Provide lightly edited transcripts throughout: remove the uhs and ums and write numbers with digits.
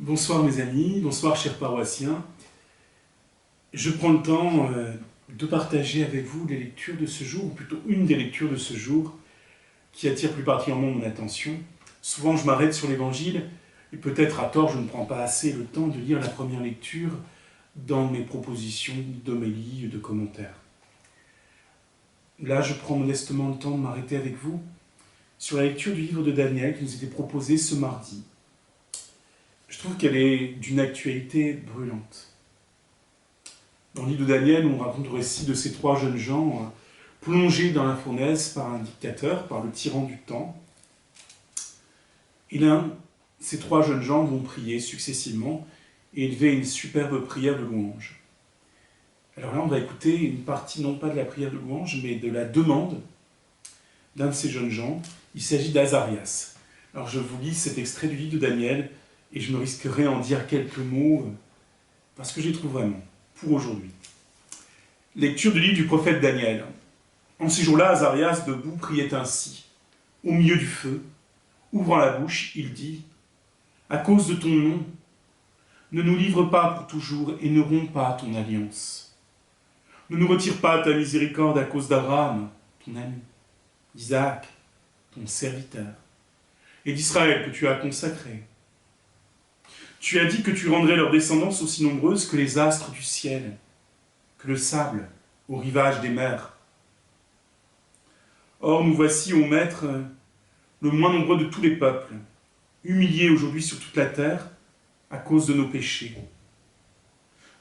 Bonsoir mes amis, bonsoir chers paroissiens. Je prends le temps de partager avec vous les lectures de ce jour, ou plutôt une des lectures de ce jour, qui attire plus particulièrement mon attention. Souvent je m'arrête sur l'évangile, et peut-être à tort je ne prends pas assez le temps de lire la première lecture dans mes propositions d'homélie, de commentaires. Là je prends modestement le temps de m'arrêter avec vous sur la lecture du livre de Daniel qui nous était proposé ce mardi. Je trouve qu'elle est d'une actualité brûlante. Dans le livre de Daniel, on raconte le récit de ces trois jeunes gens plongés dans la fournaise par un dictateur, par le tyran du temps. Et là, ces trois jeunes gens vont prier successivement et élever une superbe prière de louange. Alors là, on va écouter une partie, non pas de la prière de louange, mais de la demande d'un de ces jeunes gens. Il s'agit d'Azarias. Alors je vous lis cet extrait du livre de Daniel, et je me risquerai à en dire quelques mots, parce que je les trouve vraiment, pour aujourd'hui. Lecture du livre du prophète Daniel. En ces jours-là, Azarias, debout, priait ainsi. Au milieu du feu, ouvrant la bouche, il dit « À cause de ton nom, ne nous livre pas pour toujours et ne romps pas ton alliance. Ne nous retire pas ta miséricorde à cause d'Abraham, ton ami, d'Isaac, ton serviteur, et d'Israël que tu as consacré. Tu as dit que tu rendrais leur descendance aussi nombreuse que les astres du ciel, que le sable au rivage des mers. Or, nous voici, ô Maître, le moins nombreux de tous les peuples, humiliés aujourd'hui sur toute la terre à cause de nos péchés.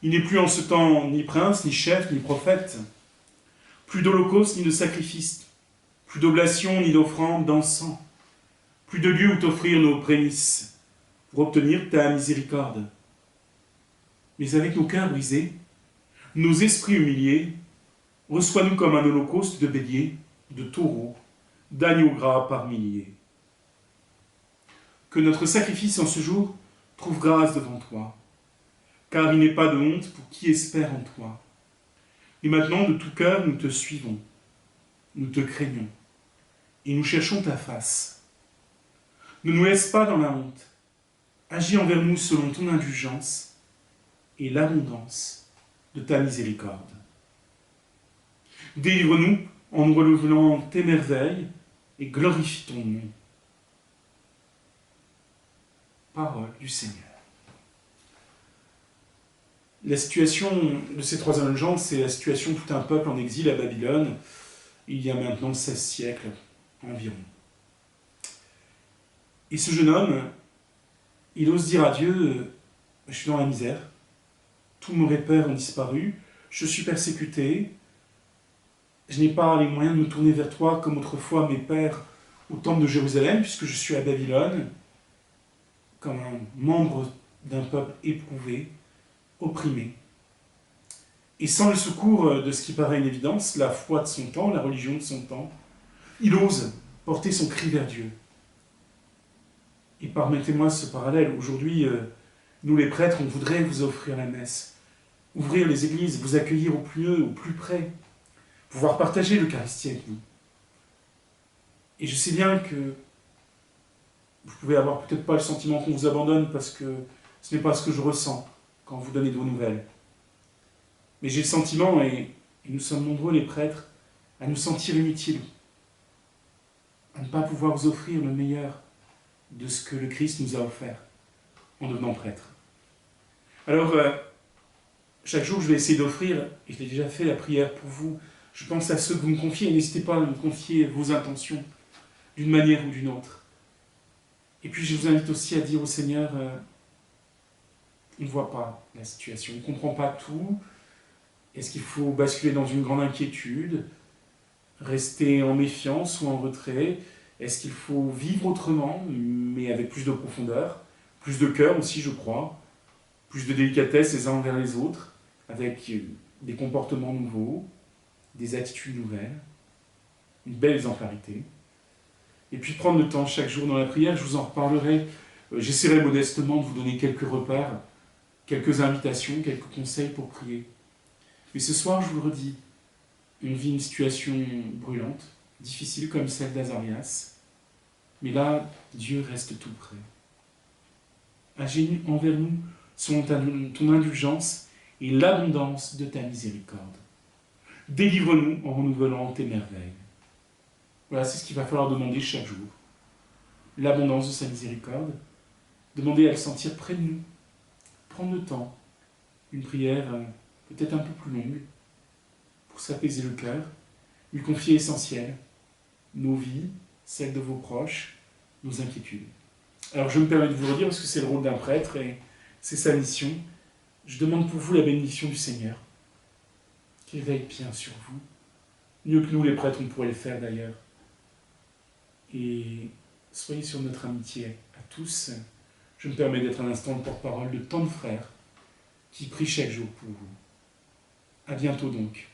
Il n'est plus en ce temps ni prince, ni chef, ni prophète, plus d'holocauste, ni de sacrifice, plus d'oblation, ni d'offrande, d'encens, plus de lieu où t'offrir nos prémices, pour obtenir ta miséricorde. Mais avec nos cœurs brisés, nos esprits humiliés, reçois-nous comme un holocauste de béliers, de taureaux, d'agneaux gras par milliers. Que notre sacrifice en ce jour trouve grâce devant toi, car il n'est pas de honte pour qui espère en toi. Et maintenant, de tout cœur, nous te suivons, nous te craignons, et nous cherchons ta face. Ne nous laisse pas dans la honte. Agis envers nous selon ton indulgence et l'abondance de ta miséricorde. Délivre-nous en nous relevant tes merveilles et glorifie ton nom. Parole du Seigneur. La situation de ces trois jeunes gens, c'est la situation de tout un peuple en exil à Babylone, il y a maintenant 16 siècles environ. Et ce jeune homme, il ose dire à Dieu, je suis dans la misère, tous mes repères ont disparu, je suis persécuté, je n'ai pas les moyens de me tourner vers toi comme autrefois mes pères au temple de Jérusalem, puisque je suis à Babylone, comme un membre d'un peuple éprouvé, opprimé. Et sans le secours de ce qui paraît une évidence, la foi de son temps, la religion de son temps, il ose porter son cri vers Dieu. Et permettez-moi ce parallèle. Aujourd'hui, nous les prêtres, on voudrait vous offrir la messe, ouvrir les églises, vous accueillir au plus près, pouvoir partager l'Eucharistie avec nous. Et je sais bien que vous pouvez avoir peut-être pas le sentiment qu'on vous abandonne parce que ce n'est pas ce que je ressens quand vous donnez de vos nouvelles. Mais j'ai le sentiment, et nous sommes nombreux les prêtres, à nous sentir inutiles, à ne pas pouvoir vous offrir le meilleur de ce que le Christ nous a offert en devenant prêtre. Alors, chaque jour, je vais essayer d'offrir, et je l'ai déjà fait, la prière pour vous. Je pense à ceux que vous me confiez, et n'hésitez pas à me confier vos intentions, d'une manière ou d'une autre. Et puis, je vous invite aussi à dire au Seigneur, on ne voit pas la situation, on ne comprend pas tout. Est-ce qu'il faut basculer dans une grande inquiétude, rester en méfiance ou en retrait? Est-ce qu'il faut vivre autrement, mais avec plus de profondeur, plus de cœur aussi, je crois, plus de délicatesse les uns envers les autres, avec des comportements nouveaux, des attitudes nouvelles, une belle exemplarité. Et puis prendre le temps chaque jour dans la prière, je vous en reparlerai. J'essaierai modestement de vous donner quelques repères, quelques invitations, quelques conseils pour prier. Mais ce soir, je vous le redis, on vit une situation brûlante, difficile comme celle d'Azarias, mais là, Dieu reste tout près. Agis envers nous selon ton indulgence et l'abondance de ta miséricorde. Délivre-nous en renouvelant tes merveilles. Voilà, c'est ce qu'il va falloir demander chaque jour. L'abondance de sa miséricorde, demander à le sentir près de nous, prendre le temps, une prière peut-être un peu plus longue, pour s'apaiser le cœur, lui confier l'essentiel, nos vies, celles de vos proches, nos inquiétudes. Alors je me permets de vous le redire parce que c'est le rôle d'un prêtre et c'est sa mission. Je demande pour vous la bénédiction du Seigneur, qu'il veille bien sur vous, mieux que nous les prêtres on pourrait le faire d'ailleurs. Et soyez sur notre amitié à tous. Je me permets d'être un instant le porte-parole de tant de frères qui prient chaque jour pour vous. À bientôt donc.